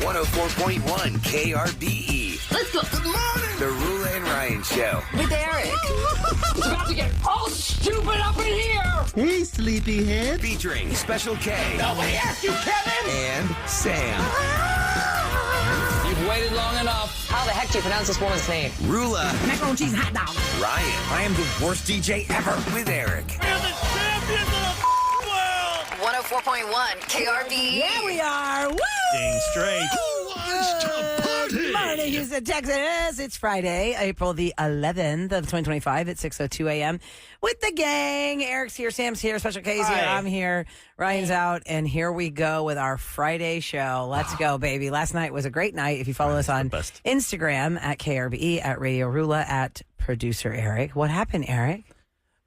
104.1 KRBE. Let's go. Good morning. The Roula and Ryan Show. With Eric. It's about to get all stupid up in here. Hey, sleepyhead. Featuring Special K. Nobody asked you, Kevin. And Sam. You've waited long enough. How the heck do you pronounce this woman's name? Roula. Macaroni cheese hot dog. Ryan. I am the worst DJ ever. With Eric. We're the champions of the world! 104.1 KRBE. Yeah, we are. Woo! Dang straight. Good morning, Houston, Texas. It's Friday, April the 11th of 2025 at 6:02 a.m. with the gang. Eric's here, Sam's here, Special K's here, I'm here, Ryan's out, and here we go with our Friday show. Let's go, baby. Last night was a great night. If you follow us on Instagram at KRBE, at Radio Roula, at Producer Eric. What happened, Eric?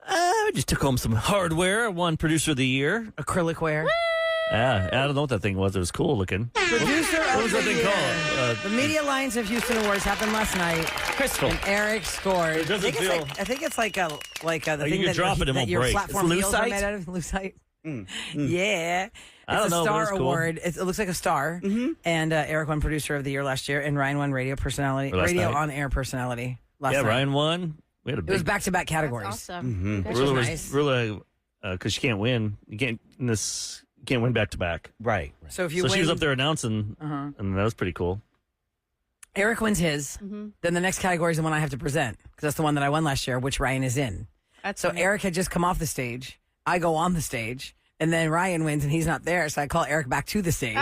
I just took home some hardware. Won Producer of the Year. Acrylic wear. Yeah, I don't know what that thing was. It was cool looking. Producer What of was the that thing Year. called? The Media Alliance of Houston Awards happened last night. Crystal. And Eric scored. It doesn't I think it's like the thing you that, drop it, it that won't your break. platform It's wheels are lucite? made out of. Lucite. Yeah. I don't It's a know, but Star it's cool. Award. It looks like a star. And Eric won Producer of the Year last year, and Ryan won Radio Personality, Last Radio night. On Air Personality last Yeah, night. Ryan won. We had a It big. was back-to-back categories. Awesome. Which Rula was was nice. Rula because she can't win. You can't win back to back. Right. So if you So win, she was up there announcing, and that was pretty cool. Eric wins his. Then the next category is the one I have to present because that's the one that I won last year, which Ryan is in. So Eric had just come off the stage. I go on the stage. And then Ryan wins, and he's not there, so I call Eric back to the stage.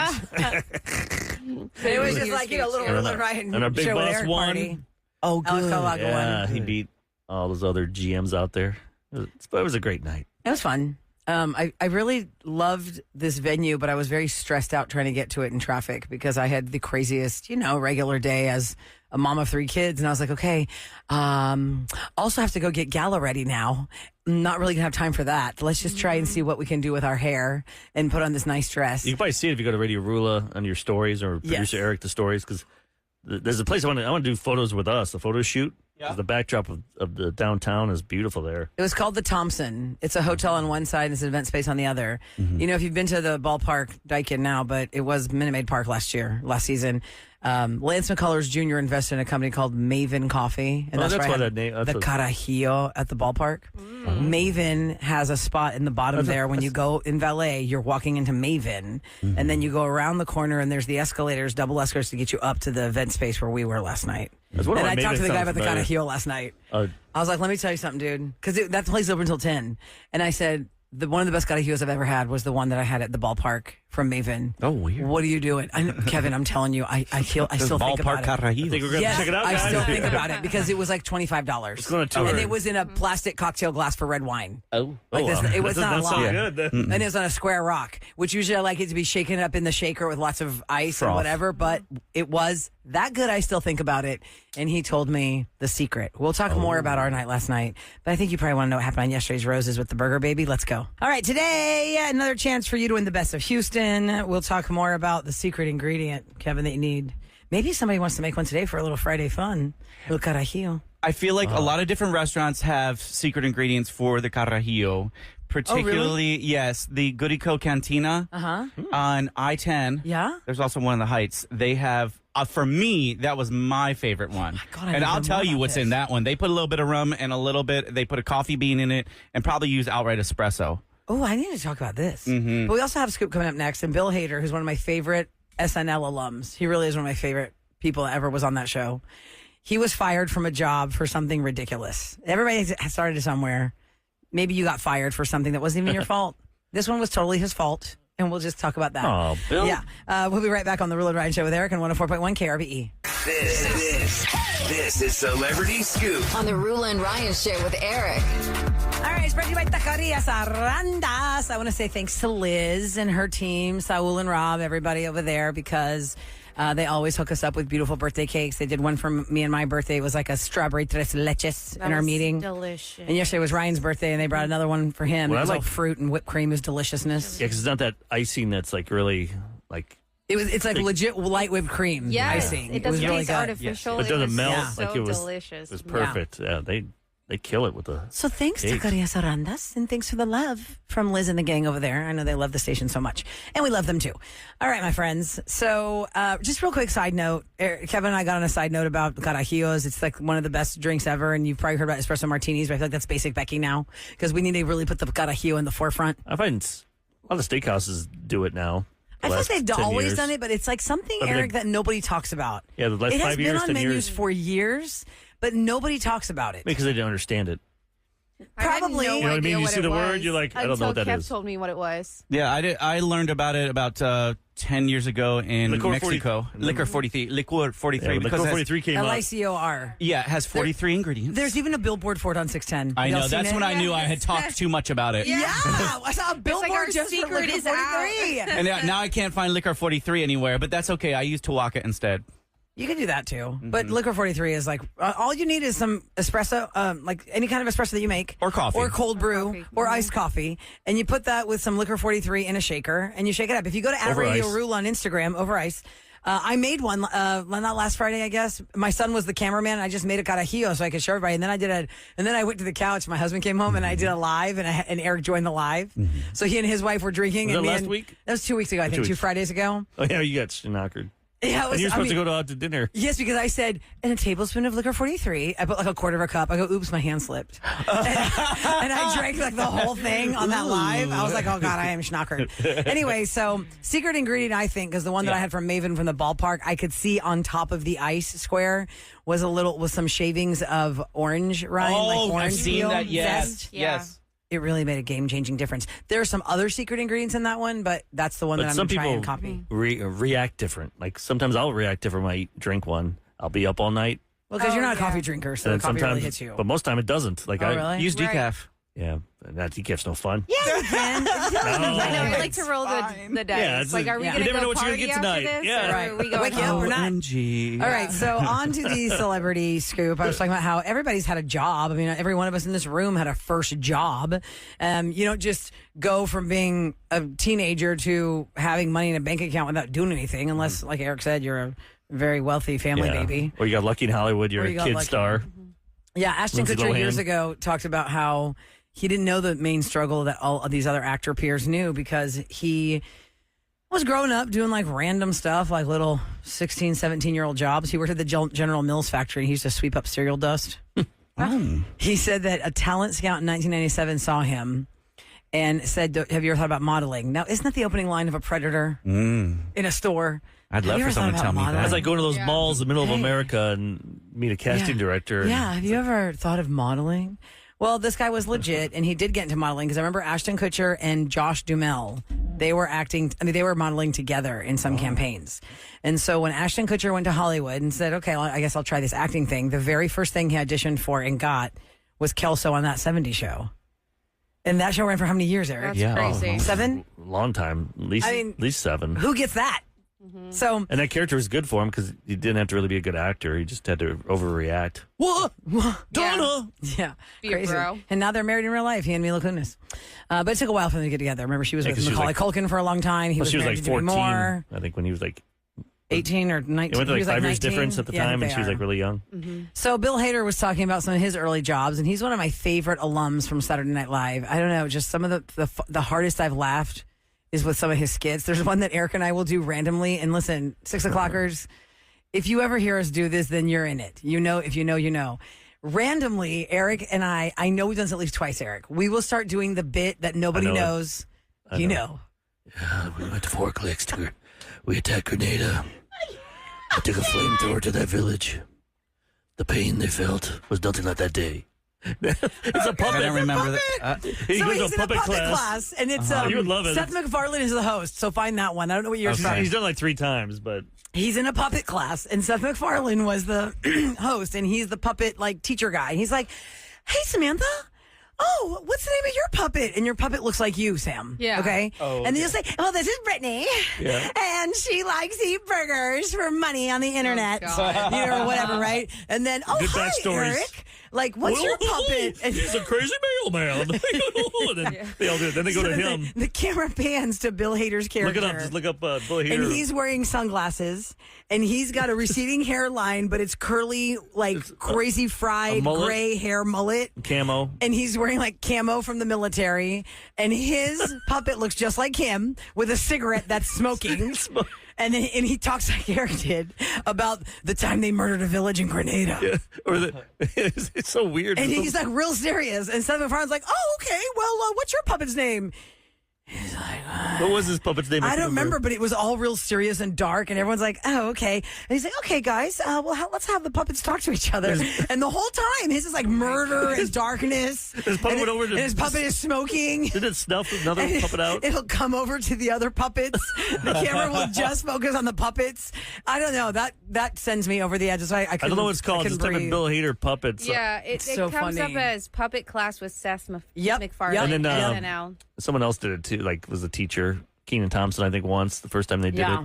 It was just like, little Ryan and our big show with boss Eric won. party. Oh, Alex good. Kalaga Yeah, won. he beat all those other GMs out there. It was a great night. It was fun. I really loved this venue, but I was very stressed out trying to get to it in traffic because I had the craziest, regular day as a mom of 3 kids. And I was like, okay, also have to go get gala ready now. I'm not really going to have time for that. Let's just try and see what we can do with our hair and put on this nice dress. You can probably see it if you go to Radio Rula on your stories or Producer Eric the stories because there's a place I want to do photos with us, a photo shoot. 'Cause the backdrop of the downtown is beautiful there. It was called the Thompson. It's a hotel on one side and it's an event space on the other. If you've been to the ballpark, Daikin now, but it was Minute Maid Park last season. Lance McCullers Jr. invested in a company called Maven Coffee. And that's where I why had that name- the Carajillo at the ballpark. Maven has a spot in the bottom there. When you go in valet, you're walking into Maven. And then you go around the corner and there's the escalators, double escalators to get you up to the event space where we were last night. That's what And I I made talked it to the guy sound about the familiar. Carajillo last night. Uh, I was like, let me tell you something, dude. Because that place is open until 10. And I said, one of the best carajillos I've ever had was the one that I had at the ballpark from Maven. Oh, weird. What are you doing? Kevin, I'm telling you, I still think Ballpark about it. I think Carajillo. we're going to Yes, check it out, I guys. still think about it because it was like $25. It's going to tour. And it was in a plastic cocktail glass for red wine. Oh. Like this, it was not a That's lot. good. And it was on a square rock, which usually I like it to be shaken up in the shaker with lots of ice and Froth. whatever, but it was that good. I still think about it. And he told me the secret. We'll talk more about our night last night, but I think you probably want to know what happened on yesterday's Roses with the Burger Baby. Let's go. All right, today, another chance for you to win the Best of Houston. We'll talk more about the secret ingredient, Kevin, that you need. Maybe somebody wants to make one today for a little Friday fun. El Carajillo. I feel like a lot of different restaurants have secret ingredients for the Carajillo. Particularly, yes, the Goodico Cantina on I-10. Yeah? There's also one in the Heights. They have, for me, that was my favorite one. God, I and need I'll to tell know you about what's this. in that one. They put a little bit of rum and they put a coffee bean in it and probably use outright espresso. Oh, I need to talk about this. But we also have a scoop coming up next. And Bill Hader, who's one of my favorite SNL alums. He really is one of my favorite people that ever was on that show. He was fired from a job for something ridiculous. Everybody has started somewhere. Maybe you got fired for something that wasn't even your fault. This one was totally his fault. And we'll just talk about that. Oh, Bill. Yeah. We'll be right back on the Roula and Ryan Show with Eric on 104.1 KRBE. This is Celebrity Scoop. On the Roula and Ryan Show with Eric. All right, it's brought to you by Taquerias Arandas. I want to say thanks to Liz and her team, Saul and Rob, everybody over there, because they always hook us up with beautiful birthday cakes. They did one for me and my birthday. It was like a strawberry tres leches in our meeting. Delicious. And yesterday was Ryan's birthday, and they brought another one for him. Well, it was I all like- fruit and whipped cream. It was deliciousness. Yeah, because it's not that icing that's like really like. It's like legit light whipped cream Yes, icing. it was doesn't really taste good. artificial. It doesn't was melt so like it was. delicious. It was perfect. Yeah, they they kill it with the. So thanks to cake. Carias Arandas, and thanks for the love from Liz and the gang over there. I know they love the station so much, and we love them too. All right, my friends. So just real quick side note, Kevin and I got on a side note about Carajillos. It's like one of the best drinks ever, and you've probably heard about espresso martinis, but I feel like that's basic Becky now because we need to really put the Carajillo in the forefront. I find a lot of steakhouses do it now. I feel like they've 10 always years. done it, but it's like something, I mean, Eric, that nobody talks about. Yeah, the last it has 5 been years, on 10 menus years. for years, but nobody talks about it. Because they didn't understand it. Probably. You know what I mean? You see the word, you're like, I don't know what that Kev is. told me what it was. Yeah, I learned about it about 10 years ago in Liqueur Mexico. 40. Liquor 43. Liqueur 43. Yeah, because Liqueur it has- 43 came out. LICOR. Yeah, it has 43 ingredients. There's even a billboard for it on 610. I Y'all know. seen That's it? when I knew I had talked too much about it. Yeah, I saw a billboard our just for secret Liquor is out. 43. And now I can't find Liquor 43 anywhere, but that's okay. I use Tawaka instead. You can do that too. But Liquor 43 is like, all you need is some espresso, like any kind of espresso that you make. Or coffee. Or cold brew. coffee. Or iced coffee. And you put that with some Liquor 43 in a shaker and you shake it up. If you go to Over @Radio ice. Roula on Instagram, over ice, I made one, not last Friday, I guess. My son was the cameraman. And I just made a carajillo so I could show everybody. And then I went to the couch. My husband came home and I did a live and Eric joined the live. So he and his wife were drinking. Was and that me last and- week? That was 2 weeks ago, I think. 2 weeks. Fridays ago. Oh, yeah, you got schnockered. Yeah, it was, And you're I supposed mean- to go out to dinner. Yes, because I said, and a tablespoon of Liquor 43. I put like a quarter of a cup. I go, oops, my hand slipped. and I drank like the whole thing on that live. I was like, oh God, I am schnockered. Anyway, so secret ingredient, I think, is the one that I had from Maven from the ballpark. I could see on top of the ice square was some shavings of orange rind, like orange I've seen peel that. Yes. zest. Yeah. Yes. It really made a game-changing difference. There are some other secret ingredients in that one, but that's the one But that I'm some going to try and people copy. react different. Like sometimes I'll react different when I drink one. I'll be up all night. Well, because you're not a yeah. coffee drinker, so And the coffee sometimes, really hits you. but most time it doesn't. Like Oh, I really? Use Right. decaf. Yeah, that decaf's no fun. Yeah, you can. No. I know we like to roll the dice. Yeah, it's like, are we yeah. going You to never go know what you're party gonna get after tonight. this? Yeah. Or Right. are we going Wake you up or not? OMG. All right, so on to the celebrity scoop. I was talking about how everybody's had a job. I mean, every one of us in this room had a first job. You don't just go from being a teenager to having money in a bank account without doing anything, unless, like Eric said, you're a very wealthy family Yeah. baby. Or you got lucky in Hollywood. You're Or a you got kid lucky. star. Yeah, Ashton Lindsay Kutcher Lohan. years ago talked about how he didn't know the main struggle that all of these other actor peers knew because he was growing up doing like random stuff, like little 16, 17-year-old jobs. He worked at the General Mills factory and he used to sweep up cereal dust. He said that a talent scout in 1997 saw him and said, have you ever thought about modeling? Now, isn't that the opening line of a Predator in a store? I'd Have love you for ever someone thought to tell about me modeling? that. It's like going to those Yeah. malls in the middle of Hey. America and meet a casting director. Yeah, have you ever thought of modeling? Well, this guy was legit, and he did get into modeling because I remember Ashton Kutcher and Josh Duhamel. They were they were modeling together in some campaigns. And so when Ashton Kutcher went to Hollywood and said, okay, well, I guess I'll try this acting thing, the very first thing he auditioned for and got was Kelso on That 70s Show. And that show ran for how many years, Eric? That's Yeah. crazy. 7? Long time. At least, I mean- at least 7. Who gets that? So, And that character was good for him because he didn't have to really be a good actor. He just had to overreact. what? Donna! Yeah, Be a crazy. bro. And now they're married in real life, he and Mila Kunis. But it took a while for them to get together. Remember, she was Yeah, with 'cause she was Macaulay like- Culkin for a long time. He Well, was she was married like to Demi 14, Moore. I think, when he was like, 18 or 19. it went to He like was 5 years 19. difference at the Yeah, I time, think and they she was are. like really young. So Bill Hader was talking about some of his early jobs, and he's one of my favorite alums from Saturday Night Live. I don't know, just some of the hardest I've laughed is with some of his skits. There's one that Eric and I will do randomly. And listen, 6 o'clockers, if you ever hear us do this, then you're in it. You know, if you know, you know. Randomly, Eric and I know we've done this at least twice, Eric. We will start doing the bit that nobody I know it. knows. You know. We went to 4 clicks. We attacked Grenada. I took a flamethrower to that village. The pain they felt was nothing like that day. It's a puppet. I don't remember that. He So goes he's to in a puppet class. and it's You would love it. Seth MacFarlane is the host, so find that one. I don't know what yours is. He's done like 3 times, but He's in a puppet class, and Seth MacFarlane was the host, and he's the puppet like teacher guy. And he's like, "Hey, Samantha, oh, what's the name of your puppet?" And your puppet looks like you, Sam. Yeah. Okay. Oh, And then you'll say, "Well, this is Brittany, Yeah. and she likes to eat burgers for money on the internet, God. you know, or whatever, right?" And then, "Oh, Good hi, backstories. Eric. Like, what's your puppet? And He's a crazy mailman. They all do it. Then they go to him. The camera pans to Bill Hader's character. Look it up. Just look up Bill Hader. And he's wearing sunglasses, and he's got a receding hairline, but it's curly, like crazy fried gray hair mullet. Camo. And he's wearing like camo from the military, and his puppet looks just like him with a cigarette that's smoking. And then he talks like Eric did about the time they murdered a village in Grenada. Yeah. It's so weird. And he's like real serious. And Stephen Farn's like, oh, okay, well, what's your puppet's name? He's like, what was his puppet's name? I don't remember, but it was all real serious and dark. And everyone's like, oh, okay. And he's like, okay, guys, let's have the puppets talk to each other. And the whole time, his is like murder and darkness. His puppet went over to... And his puppet is smoking. Did it snuff another puppet out? It'll come over to the other puppets. The camera will just focus on the puppets. I don't know. That sends me over the edge. So I don't know what it's called. Just type in Bill Hader puppets. Yeah, it so comes funny. up as puppet class with Seth MacFarlane. Yep. And then SNL. someone else did it too. Like was a teacher, Keenan Thompson, I think once the first time they did it.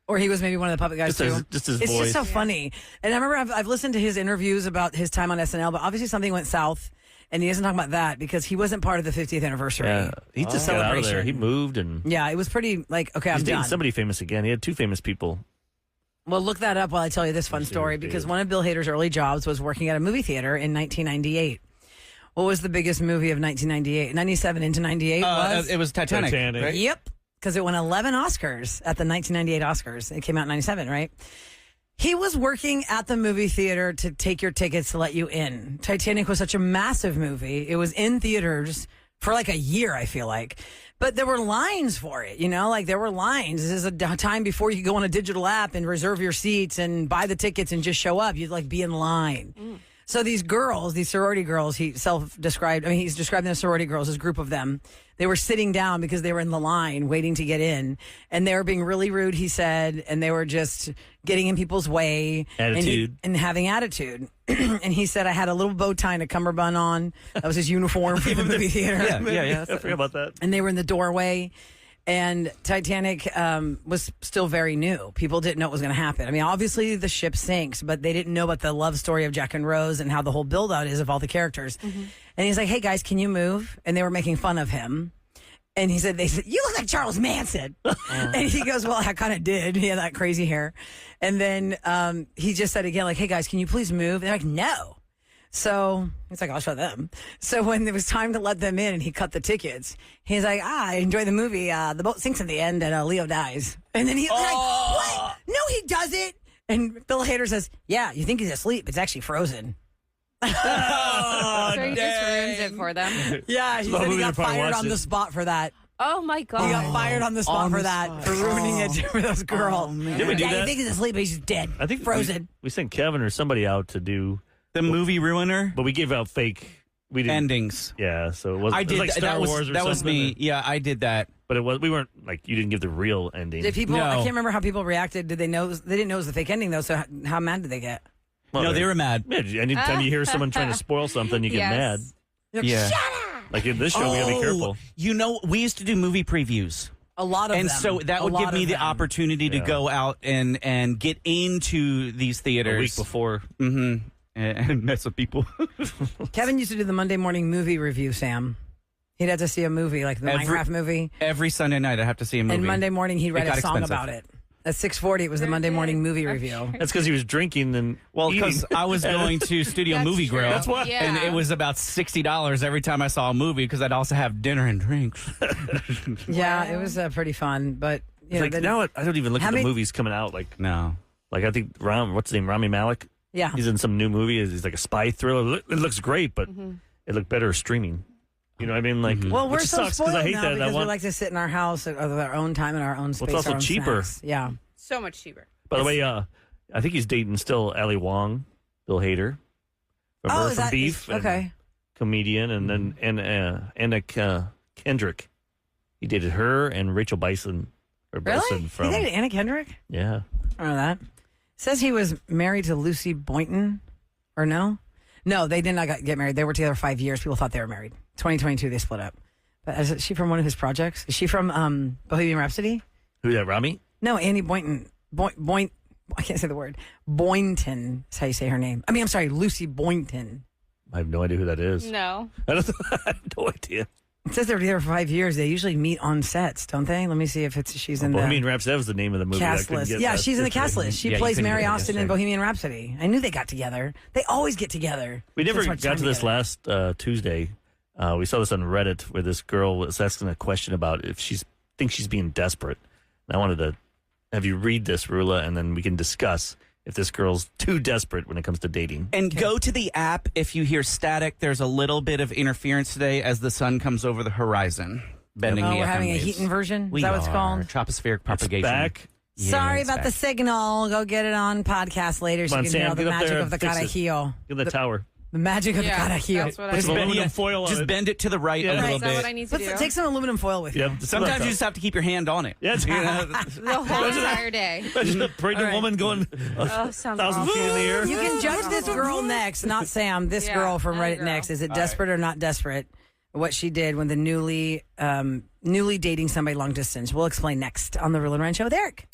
Or he was maybe one of the puppet guys too. Just his it's voice. just so funny. And I remember I've listened to his interviews about his time on SNL, but obviously something went south, and he doesn't talk about that because he wasn't part of the 50th anniversary. Yeah, he just got out of there. He moved and it was pretty like okay, he's I'm dating done. somebody famous again. He had two famous people. Well, look that up while I tell you this fun story because one of Bill Hader's early jobs was working at a movie theater in 1998. What was the biggest movie of 1998? 97 into 98 was? It was Titanic. Right? Yep, because it won 11 Oscars at the 1998 Oscars. It came out in 97, right? He was working at the movie theater to take your tickets to let you in. Titanic was such a massive movie. It was in theaters for like a year, I feel like. But there were lines for it, like there were lines. This is a time before you could go on a digital app and reserve your seats and buy the tickets and just show up. You'd like be in line. So these girls, these sorority girls, he's describing the sorority girls, this group of them. They were sitting down because they were in the line waiting to get in. And they were being really rude, he said. And they were just getting in people's way. Attitude. And having attitude. And he said, I had a little bow tie and a cummerbund on. That was his uniform for the movie theater. Yeah. I forgot about that. And they were in the doorway. And Titanic was still very new. People didn't know what was going to happen. I mean, obviously the ship sinks, but they didn't know about the love story of Jack and Rose and how the whole build out is of all the characters. And he's like, hey guys, can you move? And they were making fun of him. And they said, you look like Charles Manson. And he goes, well, I kind of did. He had that crazy hair. And then he just said again, like, hey guys, can you please move? And they're like, no. So he's like, I'll show them. So when it was time to let them in and he cut the tickets, he's like, I enjoy the movie. The boat sinks in the end and Leo dies. And then he's like, what? No, he doesn't. And Bill Hader says, yeah, you think he's asleep. It's actually frozen. So he just ruins it for them. Yeah, he said he got fired on the spot for that. Oh my God. He got fired on the spot for that, for ruining it for those girls. Did we do Yeah, that? you think he's asleep, but he's just dead. I think frozen. We sent Kevin or somebody out to do The movie ruiner but we gave out fake. We didn't. endings. Yeah, so it wasn't. I it was did like Star Wars or that was something. me. Yeah, I did that. But we weren't like you didn't give the real ending. Did people? No. I can't remember how people reacted. Did they know? They didn't know it was the fake ending though. So how mad did they get? No, they were mad. Yeah, anytime you hear someone trying to spoil something, you get mad. Yeah. Like in this show, we gotta be careful. We used to do movie previews. A lot of And them. so that A would lot give me of the them. opportunity to go out and get into these theaters A week before. and mess with people. Kevin used to do the Monday morning movie review. Sam, he'd have to see a movie like the Minecraft movie, Every Sunday night, I have to see a movie. and Monday morning he'd write It a got song expensive. about it. At 6:40, it was the Monday morning movie review. That's because he was drinking and Well, eating. because I was going to Studio That's Movie true. Grill. That's why. And it was about $60 every time I saw a movie because I'd also have dinner and drinks. Yeah, it was pretty fun, but you know, It's like now I don't even look How at the many- movies coming out. Like No. I think what's his name, Rami Malek. yeah. He's in some new movie. He's like a spy thriller. It looks great, but it looked better streaming. You know what I mean? Like, Well, we're which so sucks 'cause spoiled I hate now that. I because we want. like to sit in our house at our own time in our own space. it's also our own cheaper. snacks. Yeah. So much cheaper. By the way, I think he's dating still Ali Wong, Bill Hader. Remember is from that Beef? and okay? Comedian, and then Anna Kendrick. He dated her and Rachel Bison. Or Really? Bison from He dated Anna Kendrick? yeah. I don't know that. Says he was married to Lucy Boynton, or no? No, they did not get married. They were together 5 years. People thought they were married. 2022, they split up. But is she from one of his projects? Is she from Bohemian Rhapsody? Who that? Rami? No, Annie Boynton. I can't say the word. Boynton is how you say her name. I mean, I'm sorry, Lucy Boynton. I have no idea who that is. No. I have no idea. It says they were together for 5 years. They usually meet on sets, don't they? Let me see if she's in Bohemian the Rhapsody, that was the name of the movie. cast list. Yeah, she's in the cast list. She Yeah, you plays couldn't Mary get it Austin in yesterday. Bohemian Rhapsody. I knew they got together. They always get together. We never Spend so much got time to this together. last Tuesday. We saw this on Reddit where this girl was asking a question about if thinks she's being desperate. And I wanted to have you read this, Roula, and then we can discuss if this girl's too desperate when it comes to dating. And go to the app if you hear static. There's a little bit of interference today as the sun comes over the horizon, bending Oh, the we're FM having a waves. heat inversion? Is We that what it's are. called? Tropospheric propagation. Back. Yeah, Sorry it's about the back. signal. Go get it on podcast later so Come on, you can hear Sam, all the get up magic there of the and fix it. Carajillo. Get the tower. The magic of Yeah, the Carajillo. that's what I Put Just some need. bend, aluminum yeah, foil on just it. bend it to the right Yeah. a Right. little Is that bit. what I need to do? Take some aluminum foil with you. Yeah, Sometimes you just have to keep your hand on it. Yeah, it's The whole entire day. Imagine a pregnant woman going Oh, sounds 1,000 feet in the air. You can judge this girl next, not Sam. This Yeah, girl from that Reddit girl. next. Is it desperate or not desperate? What she did when the newly dating somebody long distance. We'll explain next on the Roula and Ryan Show with Eric.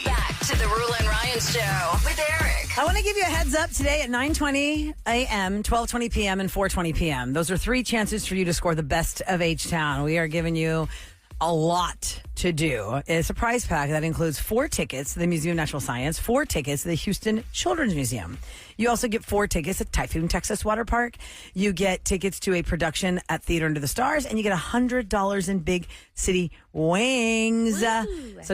Back to the Roula and Ryan Show with Eric. I want to give you a heads up today at 9:20 a.m., 12:20 p.m., and 4:20 p.m. Those are 3 chances for you to score the best of H-Town. We are giving you a lot to do. It's a prize pack that includes 4 tickets to the Museum of Natural Science, 4 tickets to the Houston Children's Museum. You also get 4 tickets at Typhoon Texas Water Park. You get tickets to a production at Theater Under the Stars, and you get $100 in Big City Wings. So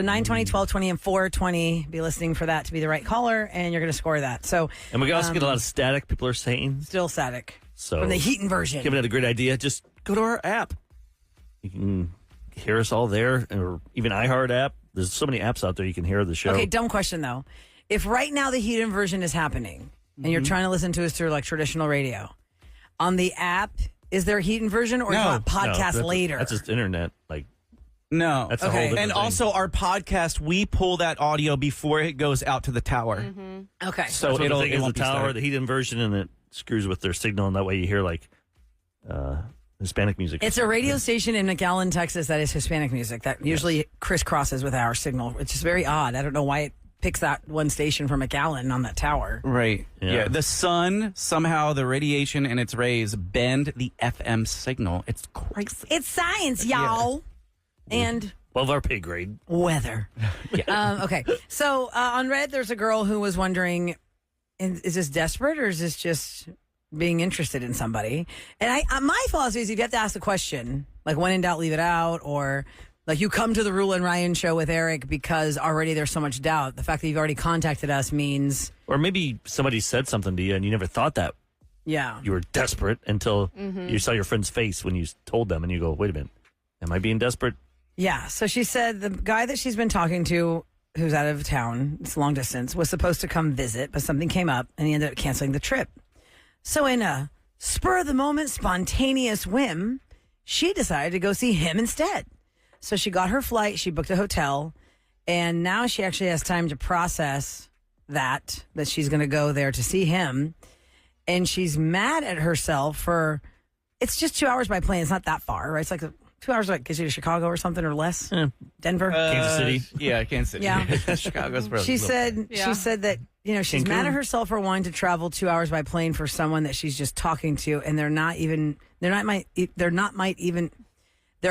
9:20, 12:20, and 4:20. Be listening for that to be the right caller, and you're going to score that. So And we also get a lot of static, people are saying. still static So from the Heaton version. Kevin had a great idea. Just go to our app. You can hear us all there, or even iHeart app. There's so many apps out there you can hear the show. Okay, dumb question though. If right now the Heaton version is happening and you're trying to listen to us through like traditional radio, on the app, is there a Heaton version or is No. it podcast that's later? That's just internet. Like No. that's a whole Okay. different And thing. also, our podcast, we pull that audio before it goes out to the tower. okay. So That's what it'll the thing it is, won't the be tower, started. the heat inversion, and it screws with their signal, and that way you hear like Hispanic music. It's a radio station in McAllen, Texas that is Hispanic music that usually crisscrosses with our signal. It's just very odd. I don't know why it picks that one station from McAllen on that tower. Right. Yeah. Yeah. The sun, somehow the radiation and its rays bend the FM signal. It's crazy. It's science, y'all. And above our pay grade. weather. Okay. So on Reddit, there's a girl who was wondering, is this desperate or is this just being interested in somebody? And my philosophy is if you have to ask the question, like when in doubt, leave it out, or like you come to the Roula and Ryan Show with Eric because already there's so much doubt. The fact that you've already contacted us means, Or maybe somebody said something to you and you never thought that yeah. you were desperate until you saw your friend's face when you told them, and you go, wait a minute, am I being desperate? Yeah. So she said the guy that she's been talking to, who's out of town, it's long distance, was supposed to come visit, but something came up and he ended up canceling the trip. So in a spur of the moment, spontaneous whim, she decided to go see him instead. So she got her flight, she booked a hotel, and now she actually has time to process that she's going to go there to see him. And she's mad at herself for, it's just 2 hours by plane. It's not that far, right? It's like 2 hours, like gets you to Chicago or something or less. Denver. Kansas City. Yeah, Kansas City. Yeah. Chicago's probably She a little- said Yeah. she said that she's Cancun. mad at herself for wanting to travel 2 hours by plane for someone that she's just talking to, and there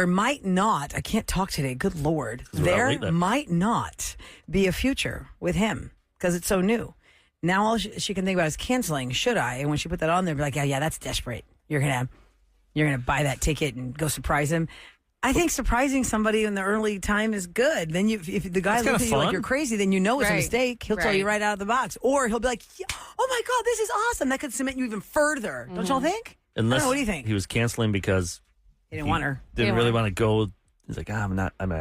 might not. I can't talk today. Good Lord, we're out there late then. might not be a future with him because it's so new. Now all she can think about is canceling. Should I? And when she put that on there, be like, yeah, that's desperate. You're gonna buy that ticket and go surprise him. I think surprising somebody in the early time is good. Then if the guy It's looks kinda at you like fun. you're crazy, then you know it's a Right. mistake. He'll tell you Right. right out of the box, or he'll be like, yeah, "Oh my God, this is awesome!" That could cement you even further. Don't y'all think? I don't Unless know, what do you think? he was canceling because He didn't want her. didn't Didn't really want want to go. He's like, I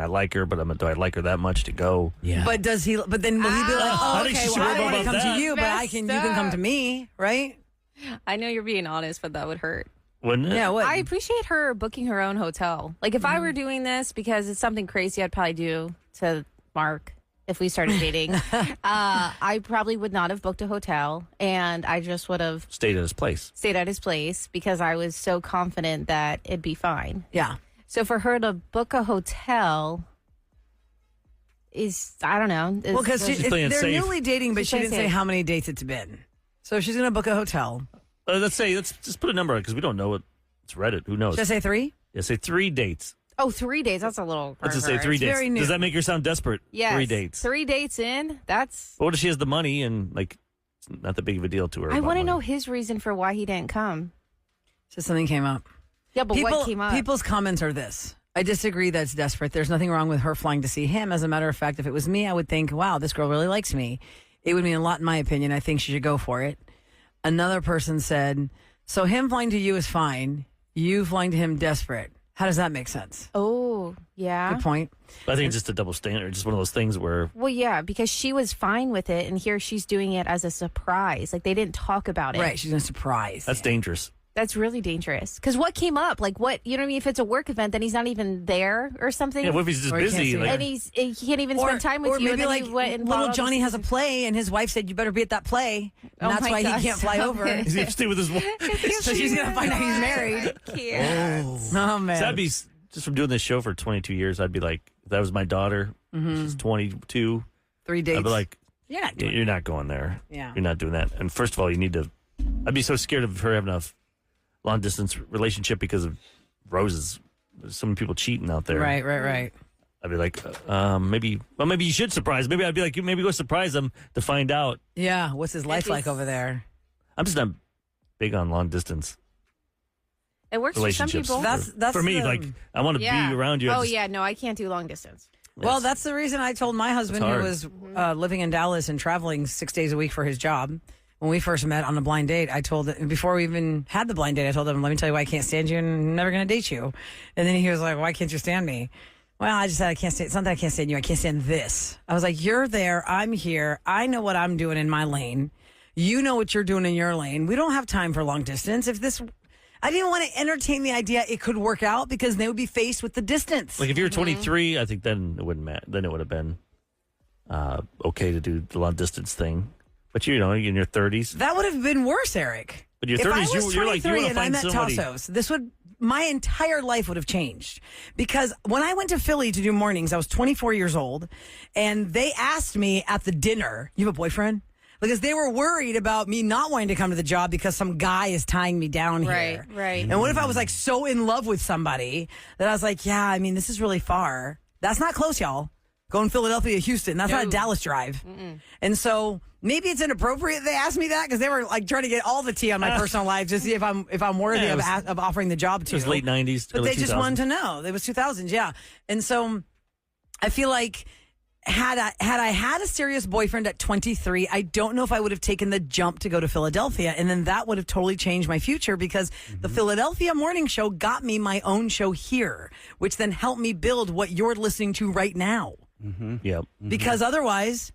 like her, but do I like her that much to go? Yeah. But does he? But then will he be like, "Oh, I think okay, she should well, I know don't want to about come that. to you, but you can come to up. me, right?" I know you're being honest, but that would hurt. Wouldn't it? Yeah. What? I appreciate her booking her own hotel. Like, if I were doing this because it's something crazy I'd probably do to Mark if we started dating, I probably would not have booked a hotel, and I just would have Stayed at his place. stayed at his place because I was so confident that it'd be fine. yeah. So for her to book a hotel is, I don't know. Well, because She's playing they're safe. newly dating, but She's she playing didn't say safe. how many dates it's been. So she's going to book a hotel. Let's just put a number on it because we don't know it's Reddit. Who knows? Should I say 3? Yeah, say 3 dates. Oh, 3 days. That's a little. Let's just say 3 dates. very new. Does that make her sound desperate? Yes. 3 dates. 3 dates in. That's. But what if she has the money and like it's not that big of a deal to her? I want to know his reason for why he didn't come. So something came up. Yeah, but what came up? People's comments are this. I disagree that's desperate. There's nothing wrong with her flying to see him. As a matter of fact, if it was me, I would think, wow, this girl really likes me. It would mean a lot in my opinion. I think she should go for it. Another person said, so him flying to you is fine. You flying to him desperate. How does that make sense? Oh, yeah. Good point. I think it's just a double standard. Just one of those things where. Well, yeah, because she was fine with it, and here she's doing it as a surprise. Like, they didn't talk about it. Right, she's going to surprise. That's dangerous. That's really dangerous. Because what came up? Like, what, you know what I mean? If it's a work event, then he's not even there or something. Yeah, what if he's just Or he can't busy? see Like, her. And he can't even spend time with or you. maybe and then like he went and little bought Johnny all has a this- play, and his wife said, you better be at that play. And Oh that's my why God, he can't fly stop over. it. he's stay with his wife. So she's going to find out he's married. Can't. Oh, man. So that'd be just from doing this show for 22 years. I'd be like, if that was my daughter. She's 22. 3 dates. I'd be like, You're not doing you're not going there. Yeah. You're not doing that. And first of all, you need to. I'd be so scared of her having a long distance relationship because of roses. There's so many people cheating out there. Right. I'd be like, maybe you should surprise. Maybe I'd be like, maybe go surprise him to find out. Yeah, what's his life like over there? I'm just not big on long distance It works for some relationships. people. That's for me. the- Like, I want to Yeah. be around you. Oh, yeah. No, I can't do long distance. Well, that's the reason I told my husband, who It's was living in Dallas and traveling 6 days a week for his job. When we first met on a blind date, I told him, before we even had the blind date, I told him, let me tell you why I can't stand you and I'm never going to date you. And then he was like, why can't you stand me? Well, I just said, I can't stand, it's not that I can't stand you. I can't stand this. I was like, you're there. I'm here. I know what I'm doing in my lane. You know what you're doing in your lane. We don't have time for long distance. I didn't want to entertain the idea it could work out because they would be faced with the distance. Like if you were 23, I think then it wouldn't matter. Then it would have been okay to do the long distance thing. But you know, in your 30s, That would have been worse, Eric. But your If 30s, I was you're like, you 23 wanna and I find met somebody- Tassos, my entire life would have changed. Because when I went to Philly to do mornings, I was 24 years old, and they asked me at the dinner, you have a boyfriend? Because they were worried about me not wanting to come to the job because some guy is tying me down here. Right. And what if I was like so in love with somebody that I was like, yeah, I mean, this is really far. That's not close, y'all. Going Philadelphia, Houston. That's not a Dallas drive. And so maybe it's inappropriate they asked me that because they were like trying to get all the tea on my personal life to see if I'm worthy Yeah, of offering the job to. it was late 90s, But early they just 2000s. wanted to know. It was 2000s, yeah. And so I feel like had I had a serious boyfriend at 23, I don't know if I would have taken the jump to go to Philadelphia. And then that would have totally changed my future because the Philadelphia morning show got me my own show here, which then helped me build what you're listening to right now. Yep. Because otherwise,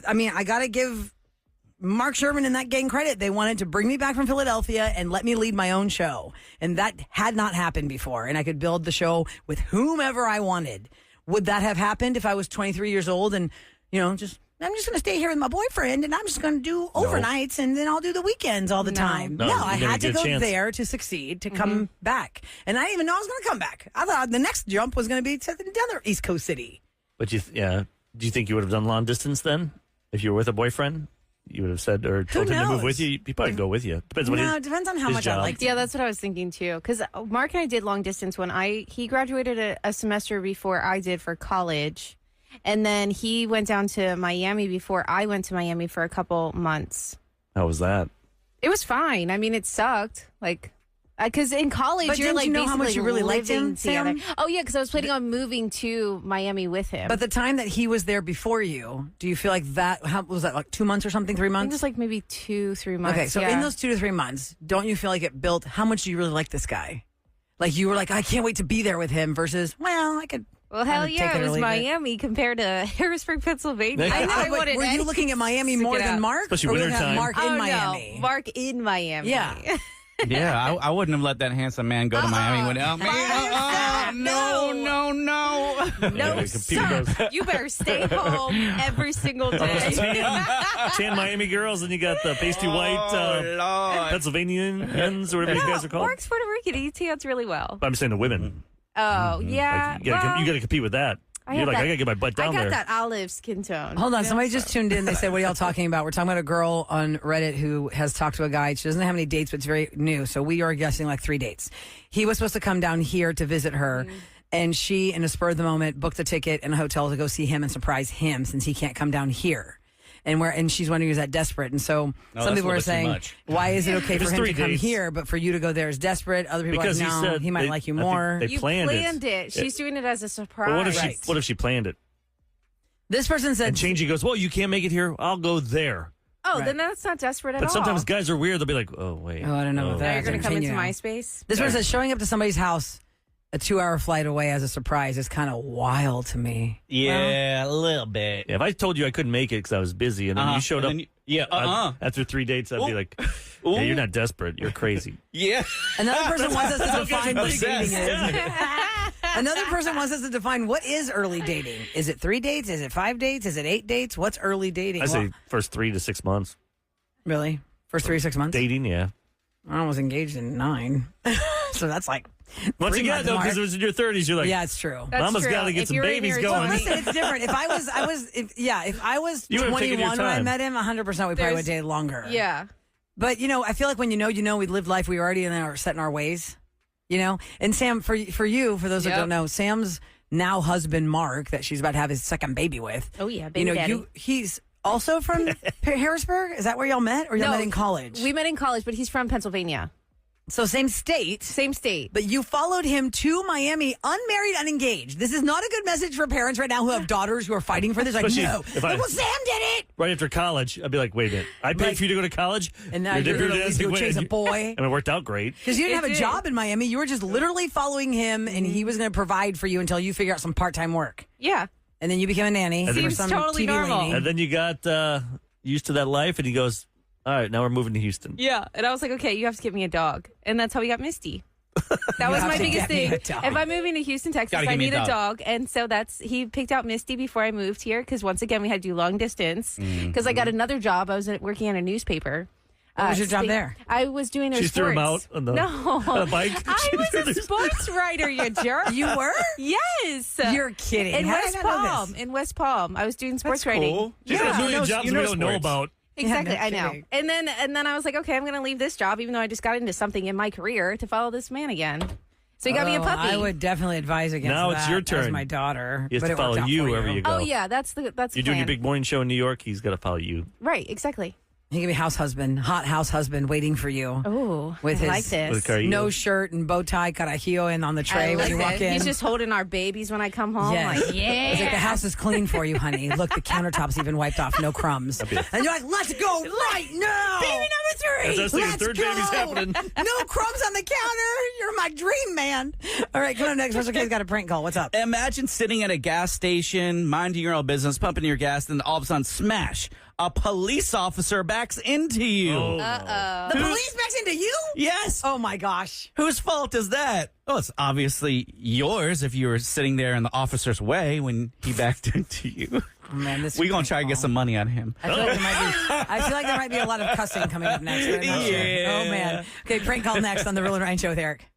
I got to give Mark Sherman and that gang credit. They wanted to bring me back from Philadelphia and let me lead my own show. And that had not happened before. And I could build the show with whomever I wanted. Would that have happened if I was 23 years old and, I'm just going to stay here with my boyfriend and I'm just going to do overnights and then I'll do the weekends all the time. No, No, you I gotta had to get a go chance. there to succeed, to come back. And I didn't even know I was going to come back. I thought the next jump was going to be to another East Coast city. But do you think you would have done long distance then if you were with a boyfriend? You would have said or told him to move knows? with you. He'd probably go with you. Depends what No, it depends on how his much I job. liked Yeah, that's what I was thinking too. Because Mark and I did long distance when he graduated a semester before I did for college. And then he went down to Miami before I went to Miami for a couple months. How was that? It was fine. I mean, it sucked. Because in college, But you're didn't like you know how much basically you really liked living him, together. Sam? Oh yeah, because I was planning on moving to Miami with him. But the time that he was there before you, do you feel like that, how was that, like 2 months or something, 3 I think months? it was like maybe 2-3 months. Okay, so yeah. in those 2 to 3 months, don't you feel like it built, how much do you really like this guy? Like you were like, I can't wait to be there with him versus, well, I could. Well, hell kinda yeah, take it it or was leave it. Miami compared to Harrisburg, Pennsylvania. I I know, but were you looking at Miami more than Mark? Especially Or were you looking at wintertime. Mark in Miami? No, Mark in Miami. Yeah. Yeah, I wouldn't have let that handsome man go to Miami without me. No. No, Yeah, compete sir. with those You better stay home every single day. tan Miami girls, and you got the pasty white Lord. Pennsylvanians or whatever you guys are called. Mark's Puerto Rican. He tans really well. But I'm saying the women. Oh, yeah. Like, you got to compete with that. You're like, I gotta get my butt down I got there. that olive skin tone. Hold on, You know? somebody just tuned in. They said, what are y'all talking about? We're talking about a girl on Reddit who has talked to a guy. She doesn't have any dates, but it's very new. So we are guessing like 3 dates. He was supposed to come down here to visit her. And she, in a spur of the moment, booked a ticket and a hotel to go see him and surprise him since he can't come down here. And she's wondering, is that desperate? And so some people were saying, why is it okay for him to come here, but for you to go there is desperate? Other people Because are like, no, he might like you more. They You planned it. She's doing it as a surprise. But what if she planned it? This person said, And Changey goes, well, you can't make it here. I'll go there. Oh, Right. then that's not desperate at all. But sometimes guys are weird. They'll be like, oh, wait. oh, I don't know about Now that. you're going to come into Continue. MySpace? This person says, showing up to somebody's house a 2-hour flight away as a surprise is kind of wild to me. Yeah, a little bit. Yeah, if I told you I couldn't make it because I was busy and then you showed up after 3 dates, I'd be like, yeah, you're not desperate. You're crazy. Yeah. Another person wants us to That's define what what she dating says. is. Another person wants us to define what is early dating. Is it 3 dates? Is it 5 dates? Is it 8 dates? What's early dating? I say first 3 to 6 months. Really? First 3 to 6 months? Dating, yeah. I was engaged in 9. So that's like Once 3 again, months though, mark. because it was in your 30s, you're like, Yeah, it's true. That's Mama's true. got to get If some you were in babies your going. Listen, it's different. If I was You would've taken your 21 when I time. met him, 100% we probably There's- would date longer. Yeah. But I feel like when we lived life, we were already set in our ways, And Sam, for those that Yep. don't know, Sam's now husband Mark, that she's about to have his second baby with. Oh, yeah, baby daddy. He's also from Harrisburg. Is that where y'all met, or y'all met in college? We met in college, but he's from Pennsylvania. So same state. Same state. But you followed him to Miami, unmarried, unengaged. This is not a good message for parents right now who have daughters who are fighting for this. Like, Especially no. if I- Well, Sam did it. right after college, I'd be like, wait a minute. I paid Like- for you to go to college? And now Your you're dad- going to go chase a boy. And it worked out great. Because you didn't have a did. job in Miami. You were just literally following him, and he was going to provide for you until you figure out some part-time work. Yeah. And then you became a nanny for Seems some totally TV normal. lady. And then you got used to that life, and he goes, all right, now we're moving to Houston. Yeah. And I was like, okay, you have to get me a dog. And that's how we got Misty. That was have my to biggest get me thing. a dog. If I'm moving to Houston, Texas, Gotta I give me a need a dog. dog. And so he picked out Misty before I moved here because once again, we had to do long distance because I got another job. I was working at a newspaper. What was your job there? I was doing their She sports. threw him out on the- no. on a bike? I was a sports writer, you jerk. You were? Yes. You're kidding. In How did West I not know Palm. this? In West Palm. I was doing sports That's writing. cool. She's got a million jobs we don't know sports. about. Exactly, Yeah, no I know. kidding. And then I was like, okay, I'm going to leave this job, even though I just got into something in my career to follow this man again. So he got me a Oh, puppy. I would definitely advise against Now that. it's your As turn. my daughter. He has but to it worked follow out you for wherever you go. Oh yeah, that's the You're plan. doing your big morning show in New York. He's got to follow you. Right, exactly. He could be hot house husband waiting for you. Oh, With I his- like this. With Carrillo. No shirt and bow tie, carajillo, and on the I tray when like you walk that. in. He's just holding our babies when I come home. Yes. Like, yeah. It's like, the house is clean for you, honey. Look, the countertop's even wiped off, no crumbs. And you're like, let's go right now. Baby number 3. As I was thinking, Let's third go. baby's happening. No crumbs on the counter. You're my dream man. All right, come on next. Special K's got a prank call. What's up? Imagine sitting at a gas station, minding your own business, pumping your gas, and all of a sudden, smash! A police officer backs into you. Oh, The police backs into you? Yes. Oh, my gosh. Whose fault is that? Well, it's obviously yours if you were sitting there in the officer's way when he backed into you. Oh, man, this We're going prank to try to get call. some money on him. I feel like there might be a lot of cussing coming up next. But I'm not sure. Yeah. Oh, man. Okay, prank call next on The Roula and Ryan Show with Eric.